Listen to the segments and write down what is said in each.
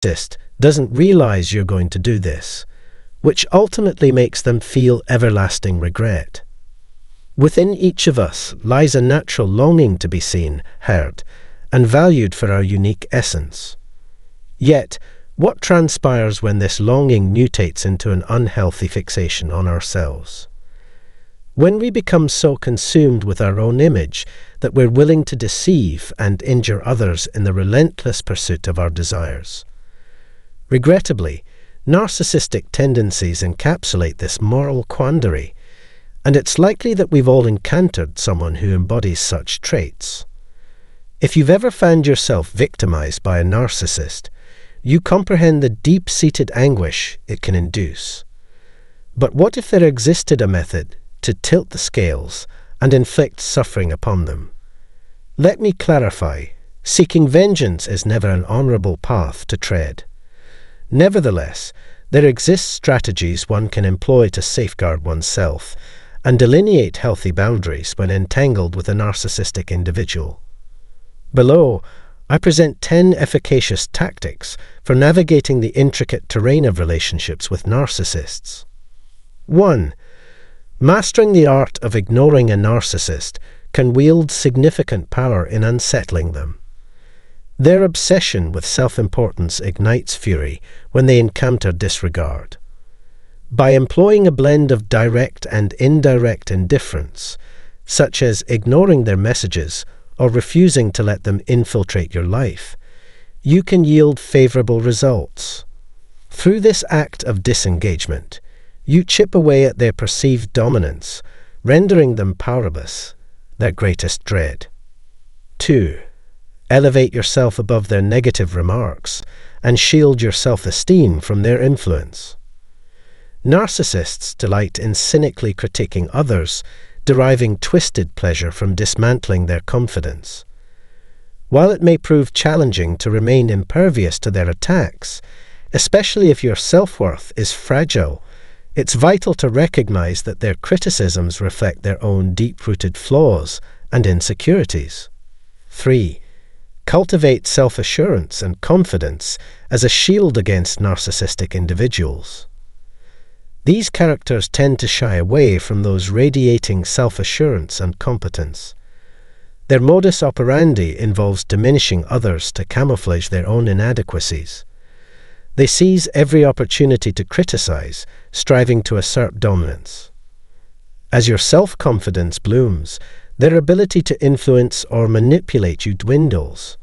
narcissist doesn't realize you're going to do this, which ultimately makes them feel everlasting regret. Within each of us lies a natural longing to be seen, heard, and valued for our unique essence. Yet, what transpires when this longing mutates into an unhealthy fixation on ourselves? When we become so consumed with our own image that we're willing to deceive and injure others in the relentless pursuit of our desires. Regrettably, narcissistic tendencies encapsulate this moral quandary, and it's likely that we've all encountered someone who embodies such traits. If you've ever found yourself victimized by a narcissist, you comprehend the deep-seated anguish it can induce. But what if there existed a method to tilt the scales and inflict suffering upon them? Let me clarify, seeking vengeance is never an honorable path to tread. Nevertheless, there exist strategies one can employ to safeguard oneself and delineate healthy boundaries when entangled with a narcissistic individual. Below, I present 10 efficacious tactics for navigating the intricate terrain of relationships with narcissists. 1. Mastering the art of ignoring a narcissist can wield significant power in unsettling them. Their obsession with self-importance ignites fury when they encounter disregard. By employing a blend of direct and indirect indifference, such as ignoring their messages or refusing to let them infiltrate your life, you can yield favorable results. Through this act of disengagement, you chip away at their perceived dominance, rendering them powerless, their greatest dread. 2. Elevate yourself above their negative remarks and shield your self-esteem from their influence. Narcissists delight in cynically critiquing others, deriving twisted pleasure from dismantling their confidence. While it may prove challenging to remain impervious to their attacks, especially if your self-worth is fragile, it's vital to recognize that their criticisms reflect their own deep-rooted flaws and insecurities. 3. Cultivate self-assurance and confidence as a shield against narcissistic individuals. These characters tend to shy away from those radiating self-assurance and competence. Their modus operandi involves diminishing others to camouflage their own inadequacies. They seize every opportunity to criticize, striving to assert dominance. As your self-confidence blooms, their ability to influence or manipulate you dwindles.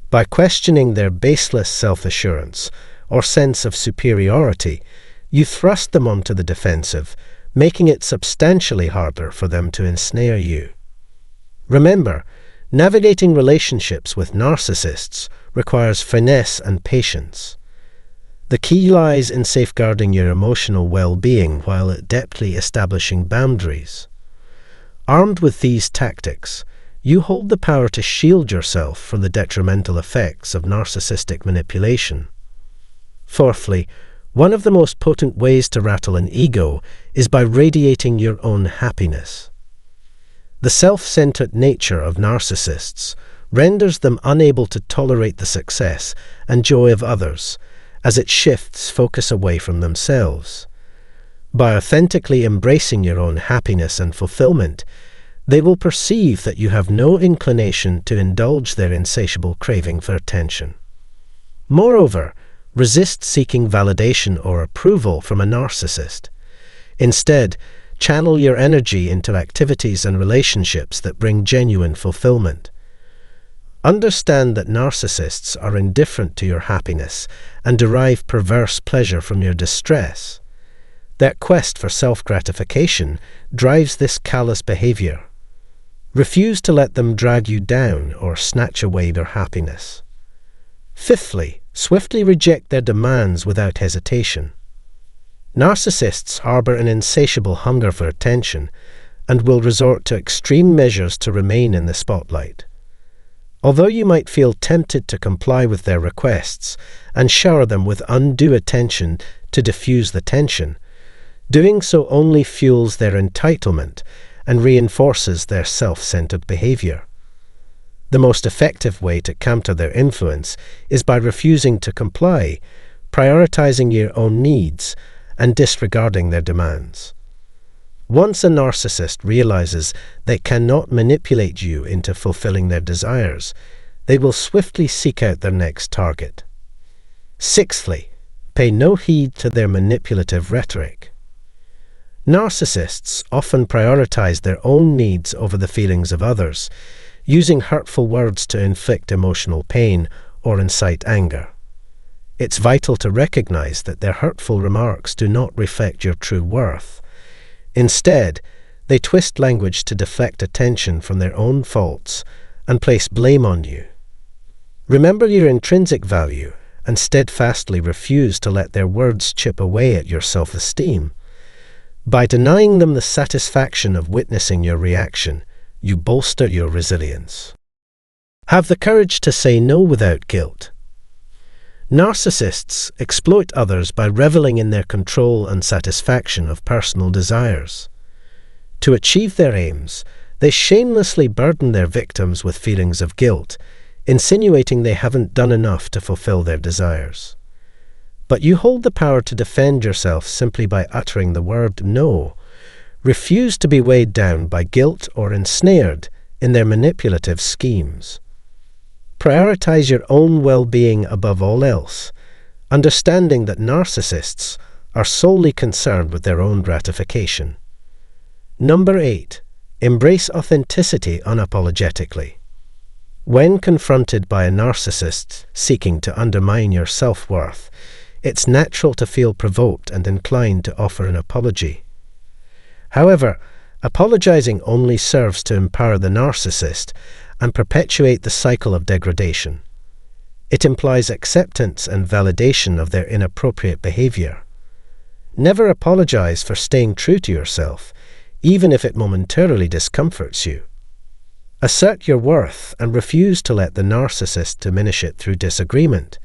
By questioning their baseless self-assurance or sense of superiority, you thrust them onto the defensive, making it substantially harder for them to ensnare you. Remember, navigating relationships with narcissists requires finesse and patience. The key lies in safeguarding your emotional well-being while adeptly establishing boundaries. Armed with these tactics, you hold the power to shield yourself from the detrimental effects of narcissistic manipulation. Fourthly, one of the most potent ways to rattle an ego is by radiating your own happiness. The self-centered nature of narcissists renders them unable to tolerate the success and joy of others, as it shifts focus away from themselves. By authentically embracing your own happiness and fulfillment, they will perceive that you have no inclination to indulge their insatiable craving for attention. Moreover, resist seeking validation or approval from a narcissist. Instead, channel your energy into activities and relationships that bring genuine fulfillment. Understand that narcissists are indifferent to your happiness and derive perverse pleasure from your distress. Their quest for self-gratification drives this callous behavior. Refuse to let them drag you down or snatch away your happiness. Fifthly, swiftly reject their demands without hesitation. Narcissists harbor an insatiable hunger for attention and will resort to extreme measures to remain in the spotlight. Although you might feel tempted to comply with their requests and shower them with undue attention to diffuse the tension, doing so only fuels their entitlement and reinforces their self-centered behavior. The most effective way to counter their influence is by refusing to comply, prioritizing your own needs, and disregarding their demands. Once a narcissist realizes they cannot manipulate you into fulfilling their desires, they will swiftly seek out their next target. Sixthly, pay no heed to their manipulative rhetoric. Narcissists often prioritize their own needs over the feelings of others, using hurtful words to inflict emotional pain or incite anger. It's vital to recognize that their hurtful remarks do not reflect your true worth. Instead, they twist language to deflect attention from their own faults and place blame on you. Remember your intrinsic value and steadfastly refuse to let their words chip away at your self-esteem. By denying them the satisfaction of witnessing your reaction, you bolster your resilience. Have the courage to say no without guilt. Narcissists exploit others by reveling in their control and satisfaction of personal desires. To achieve their aims, they shamelessly burden their victims with feelings of guilt, insinuating they haven't done enough to fulfill their desires. But you hold the power to defend yourself simply by uttering the word no. Refuse to be weighed down by guilt or ensnared in their manipulative schemes. Prioritize your own well-being above all else, understanding that narcissists are solely concerned with their own gratification. Number 8. Embrace authenticity unapologetically. When confronted by a narcissist seeking to undermine your self-worth, it's natural to feel provoked and inclined to offer an apology. However, apologizing only serves to empower the narcissist and perpetuate the cycle of degradation. It implies acceptance and validation of their inappropriate behavior. Never apologize for staying true to yourself, even if it momentarily discomforts you. Assert your worth and refuse to let the narcissist diminish it through disagreement.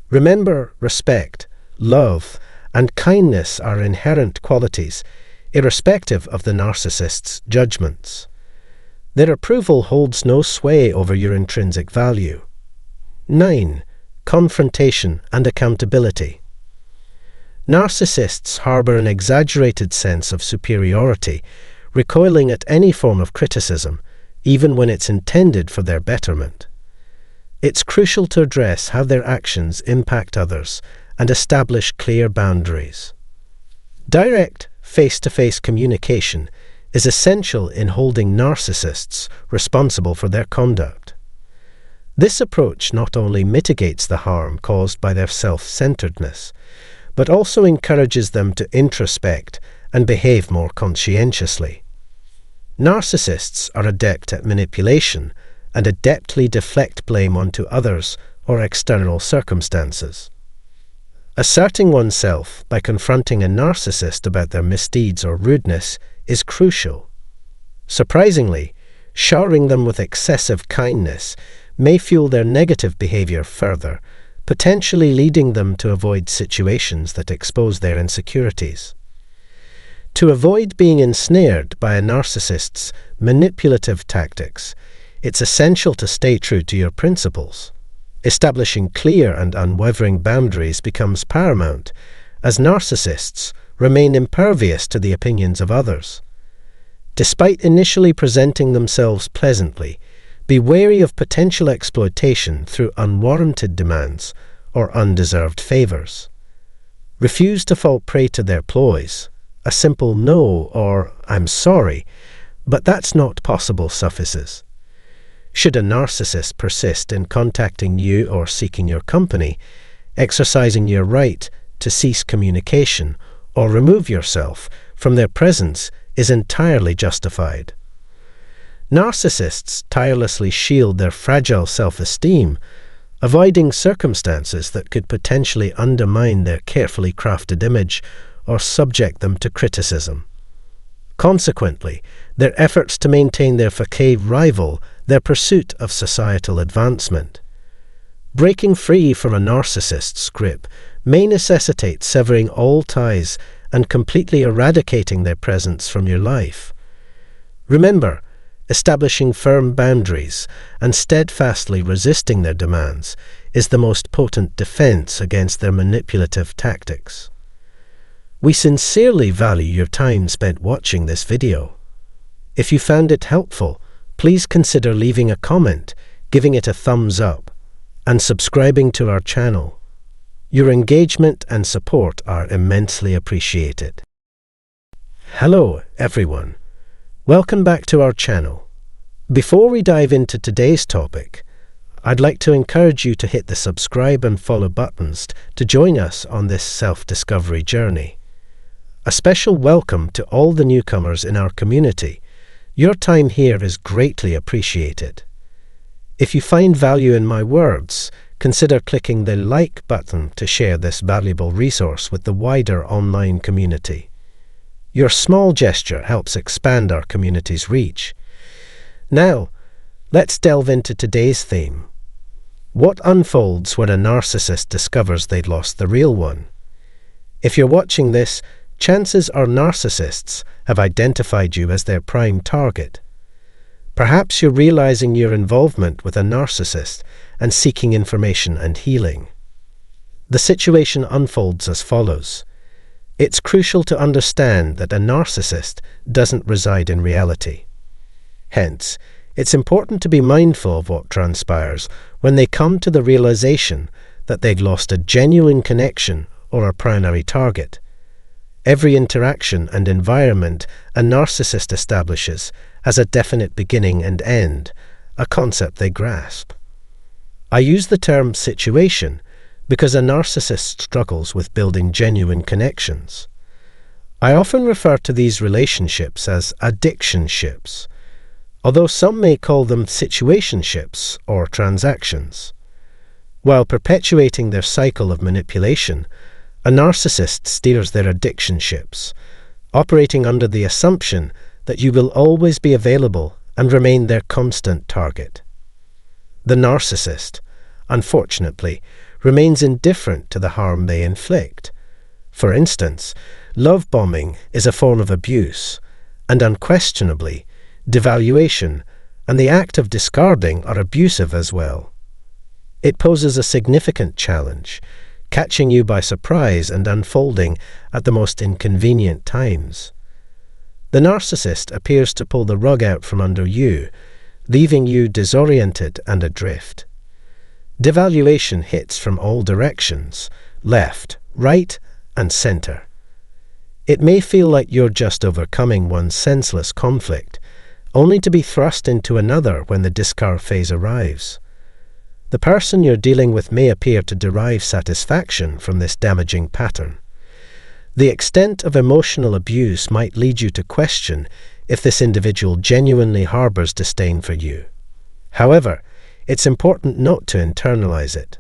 Remember, respect, love, and kindness are inherent qualities, irrespective of the narcissist's judgments. Their approval holds no sway over your intrinsic value. 9. Confrontation and accountability. Narcissists harbor an exaggerated sense of superiority, recoiling at any form of criticism, even when it's intended for their betterment. It's crucial to address how their actions impact others and establish clear boundaries. Direct, face-to-face communication is essential in holding narcissists responsible for their conduct. This approach not only mitigates the harm caused by their self-centeredness, but also encourages them to introspect and behave more conscientiously. Narcissists are adept at manipulation and adeptly deflect blame onto others or external circumstances. Asserting oneself by confronting a narcissist about their misdeeds or rudeness is crucial. Surprisingly, showering them with excessive kindness may fuel their negative behavior further, potentially leading them to avoid situations that expose their insecurities. To avoid being ensnared by a narcissist's manipulative tactics, it's essential to stay true to your principles. Establishing clear and unwavering boundaries becomes paramount, as narcissists remain impervious to the opinions of others. Despite initially presenting themselves pleasantly, be wary of potential exploitation through unwarranted demands or undeserved favors. Refuse to fall prey to their ploys. A simple no or "I'm sorry, but that's not possible" suffices. Should a narcissist persist in contacting you or seeking your company, exercising your right to cease communication or remove yourself from their presence is entirely justified. Narcissists tirelessly shield their fragile self-esteem, avoiding circumstances that could potentially undermine their carefully crafted image or subject them to criticism. Consequently, their efforts to maintain their facade rival their pursuit of societal advancement. Breaking free from a narcissist's grip may necessitate severing all ties and completely eradicating their presence from your life. Remember, establishing firm boundaries and steadfastly resisting their demands is the most potent defense against their manipulative tactics. We sincerely value your time spent watching this video. If you found it helpful, please consider leaving a comment, giving it a thumbs up, and subscribing to our channel. Your engagement and support are immensely appreciated. Hello, everyone. Welcome back to our channel. Before we dive into today's topic, I'd like to encourage you to hit the subscribe and follow buttons to join us on this self-discovery journey. A special welcome to all the newcomers in our community. Your time here is greatly appreciated. If you find value in my words, consider clicking the like button to share this valuable resource with the wider online community. Your small gesture helps expand our community's reach. Now, let's delve into today's theme. What unfolds when a narcissist discovers they'd lost the real one? If you're watching this, chances are narcissists have identified you as their prime target. Perhaps you're realizing your involvement with a narcissist and seeking information and healing. The situation unfolds as follows. It's crucial to understand that a narcissist doesn't reside in reality. Hence, it's important to be mindful of what transpires when they come to the realization that they'd lost a genuine connection or a primary target. Every interaction and environment a narcissist establishes has a definite beginning and end, a concept they grasp. I use the term situation because a narcissist struggles with building genuine connections. I often refer to these relationships as addictionships, although some may call them situationships or transactions. While perpetuating their cycle of manipulation, a narcissist steers their addictionships, operating under the assumption that you will always be available and remain their constant target. The narcissist, unfortunately, remains indifferent to the harm they inflict. For instance, love bombing is a form of abuse, and unquestionably, devaluation and the act of discarding are abusive as well. It poses a significant challenge, catching you by surprise and unfolding at the most inconvenient times. The narcissist appears to pull the rug out from under you, leaving you disoriented and adrift. Devaluation hits from all directions, left, right, and center. It may feel like you're just overcoming one senseless conflict, only to be thrust into another when the discard phase arrives. The person you're dealing with may appear to derive satisfaction from this damaging pattern. The extent of emotional abuse might lead you to question if this individual genuinely harbors disdain for you. However, it's important not to internalize it.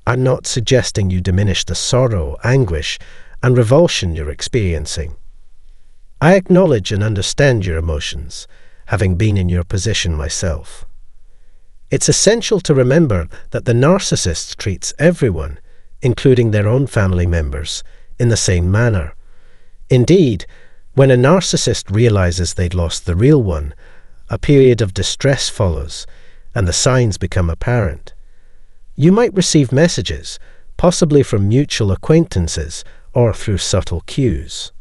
I'm not suggesting you diminish the sorrow, anguish, and revulsion you're experiencing. I acknowledge and understand your emotions, having been in your position myself. It's essential to remember that the narcissist treats everyone, including their own family members, in the same manner. Indeed, when a narcissist realizes they'd lost the real one, a period of distress follows, and the signs become apparent. You might receive messages, possibly from mutual acquaintances or through subtle cues.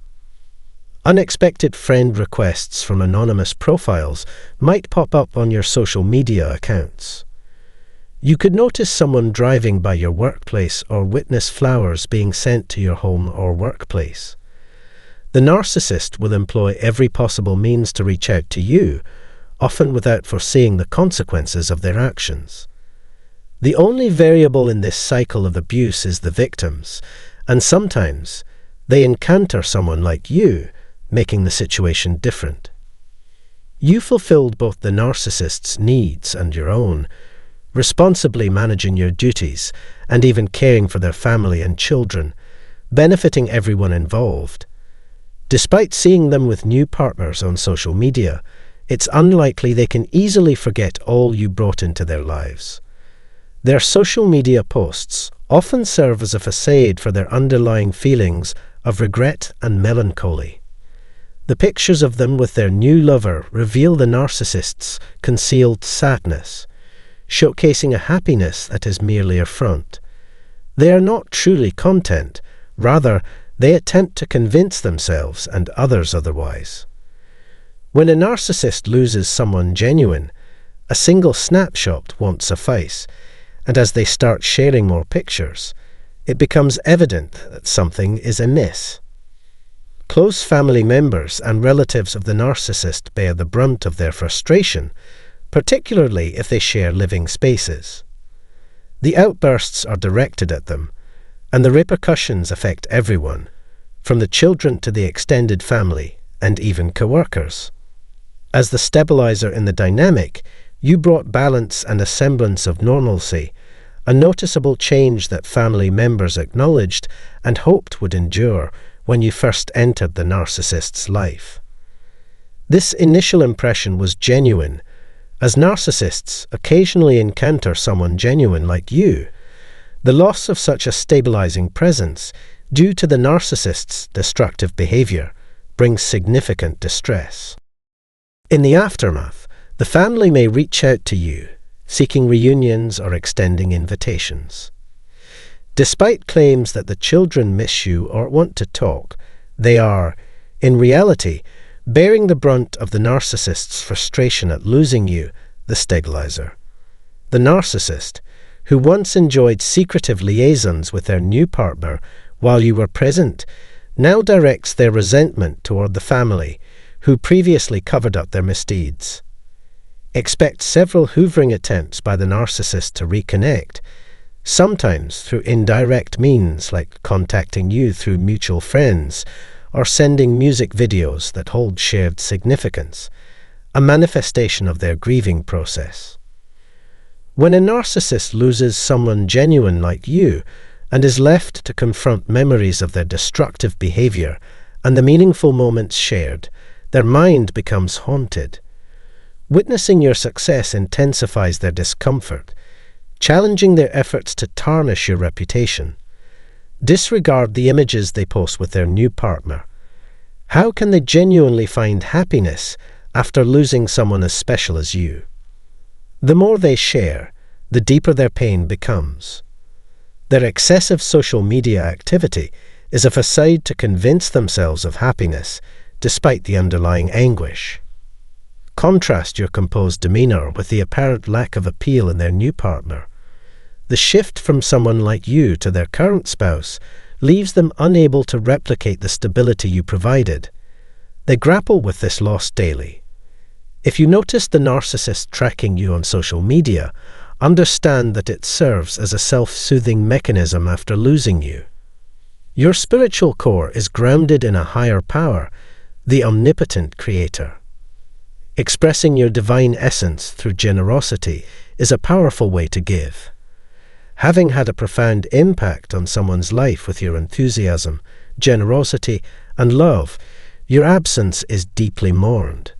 Unexpected friend requests from anonymous profiles might pop up on your social media accounts. You could notice someone driving by your workplace or witness flowers being sent to your home or workplace. The narcissist will employ every possible means to reach out to you, often without foreseeing the consequences of their actions. The only variable in this cycle of abuse is the victims, and sometimes they encounter someone like you, making the situation different. You fulfilled both the narcissist's needs and your own, responsibly managing your duties and even caring for their family and children, benefiting everyone involved. Despite seeing them with new partners on social media, it's unlikely they can easily forget all you brought into their lives. Their social media posts often serve as a facade for their underlying feelings of regret and melancholy. The pictures of them with their new lover reveal the narcissist's concealed sadness, showcasing a happiness that is merely a front. They are not truly content, rather, they attempt to convince themselves and others otherwise. When a narcissist loses someone genuine, a single snapshot won't suffice, and as they start sharing more pictures, it becomes evident that something is amiss. Close family members and relatives of the narcissist bear the brunt of their frustration, particularly if they share living spaces. The outbursts are directed at them, and the repercussions affect everyone, from the children to the extended family and even co-workers. As the stabilizer in the dynamic, you brought balance and a semblance of normalcy, a noticeable change that family members acknowledged and hoped would endure when you first entered the narcissist's life. This initial impression was genuine, as narcissists occasionally encounter someone genuine like you. The loss of such a stabilizing presence, due to the narcissist's destructive behavior, brings significant distress. In the aftermath, the family may reach out to you, seeking reunions or extending invitations. Despite claims that the children miss you or want to talk, they are, in reality, bearing the brunt of the narcissist's frustration at losing you, the stabilizer. The narcissist, who once enjoyed secretive liaisons with their new partner while you were present, now directs their resentment toward the family, who previously covered up their misdeeds. Expect several hoovering attempts by the narcissist to reconnect, sometimes through indirect means like contacting you through mutual friends or sending music videos that hold shared significance, a manifestation of their grieving process. When a narcissist loses someone genuine like you and is left to confront memories of their destructive behavior and the meaningful moments shared, their mind becomes haunted. Witnessing your success intensifies their discomfort, challenging their efforts to tarnish your reputation. Disregard the images they post with their new partner. How can they genuinely find happiness after losing someone as special as you? The more they share, the deeper their pain becomes. Their excessive social media activity is a facade to convince themselves of happiness, despite the underlying anguish. Contrast your composed demeanor with the apparent lack of appeal in their new partner. The shift from someone like you to their current spouse leaves them unable to replicate the stability you provided. They grapple with this loss daily. If you notice the narcissist tracking you on social media, understand that it serves as a self-soothing mechanism after losing you. Your spiritual core is grounded in a higher power, the omnipotent creator. Expressing your divine essence through generosity is a powerful way to give. Having had a profound impact on someone's life with your enthusiasm, generosity, and love, your absence is deeply mourned.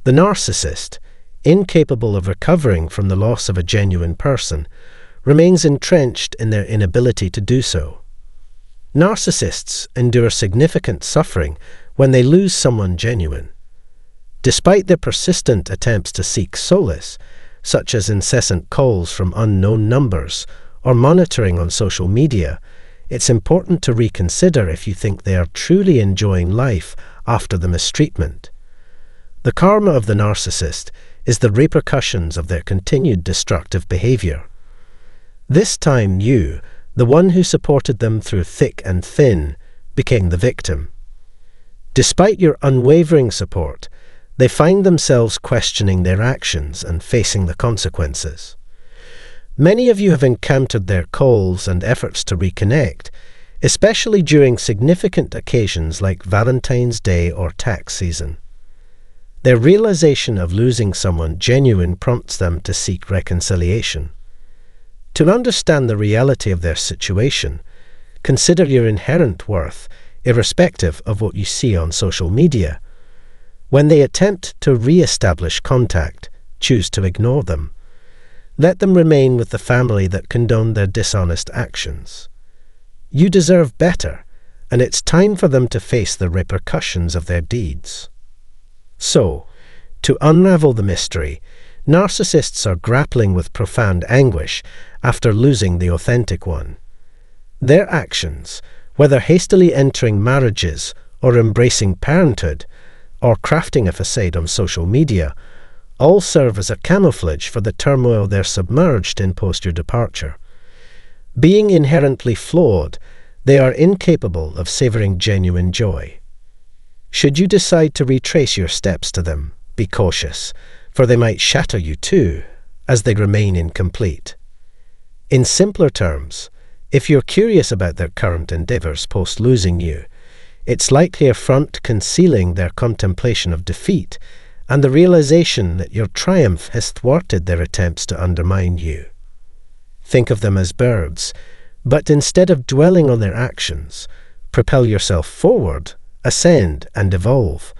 The narcissist, incapable of recovering from the loss of a genuine person, remains entrenched in their inability to do so. Narcissists endure significant suffering when they lose someone genuine. Despite their persistent attempts to seek solace, such as incessant calls from unknown numbers or monitoring on social media, it's important to reconsider if you think they are truly enjoying life after the mistreatment. The karma of the narcissist is the repercussions of their continued destructive behavior. This time you, the one who supported them through thick and thin, became the victim. Despite your unwavering support, they find themselves questioning their actions and facing the consequences. Many of you have encountered their calls and efforts to reconnect, especially during significant occasions like Valentine's Day or tax season. Their realization of losing someone genuine prompts them to seek reconciliation. To understand the reality of their situation, consider your inherent worth, irrespective of what you see on social media. When they attempt to re-establish contact, choose to ignore them. Let them remain with the family that condoned their dishonest actions. You deserve better, and it's time for them to face the repercussions of their deeds. So, to unravel the mystery, narcissists are grappling with profound anguish after losing the authentic one. Their actions, whether hastily entering marriages or embracing parenthood or crafting a facade on social media, all serve as a camouflage for the turmoil they're submerged in post your departure. Being inherently flawed, they are incapable of savoring genuine joy. Should you decide to retrace your steps to them, be cautious, for they might shatter you too, as they remain incomplete. In simpler terms, if you're curious about their current endeavours post losing you, it's likely a front concealing their contemplation of defeat and the realization that your triumph has thwarted their attempts to undermine you. Think of them as birds, but instead of dwelling on their actions, propel yourself forward, ascend and evolve.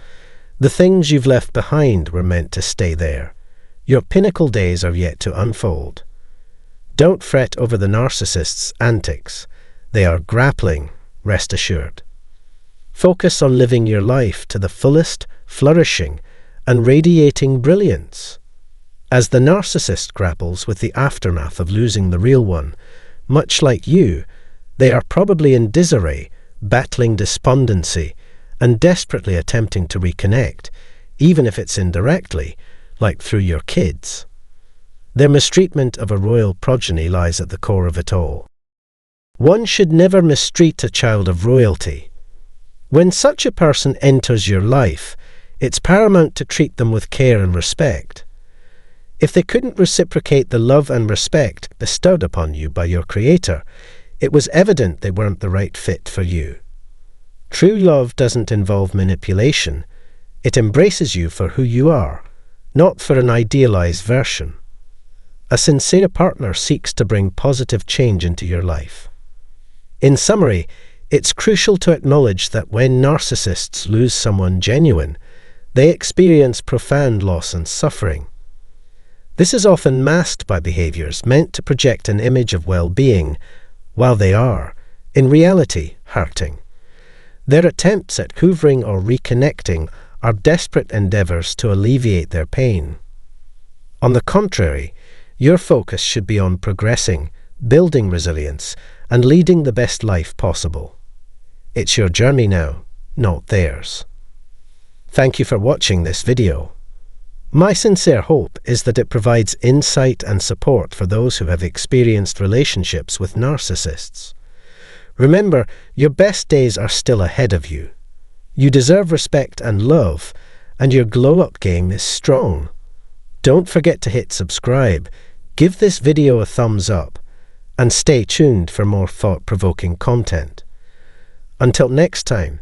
The things you've left behind were meant to stay there. Your pinnacle days are yet to unfold. Don't fret over the narcissist's antics. They are grappling, rest assured. Focus on living your life to the fullest, flourishing, and radiating brilliance. As the narcissist grapples with the aftermath of losing the real one, much like you, they are probably in disarray, battling despondency, and desperately attempting to reconnect, even if it's indirectly, like through your kids. Their mistreatment of a royal progeny lies at the core of it all. One should never mistreat a child of royalty. When such a person enters your life, it's paramount to treat them with care and respect. If they couldn't reciprocate the love and respect bestowed upon you by your Creator, it was evident they weren't the right fit for you. True love doesn't involve manipulation. It embraces you for who you are, not for an idealized version. A sincere partner seeks to bring positive change into your life. In summary, it's crucial to acknowledge that when narcissists lose someone genuine, they experience profound loss and suffering. This is often masked by behaviors meant to project an image of well-being, while they are, in reality, hurting. Their attempts at hoovering or reconnecting are desperate endeavors to alleviate their pain. On the contrary, your focus should be on progressing, building resilience, and leading the best life possible. It's your journey now, not theirs. Thank you for watching this video. My sincere hope is that it provides insight and support for those who have experienced relationships with narcissists. Remember, your best days are still ahead of you. You deserve respect and love, and your glow-up game is strong. Don't forget to hit subscribe, give this video a thumbs up, and stay tuned for more thought-provoking content. Until next time,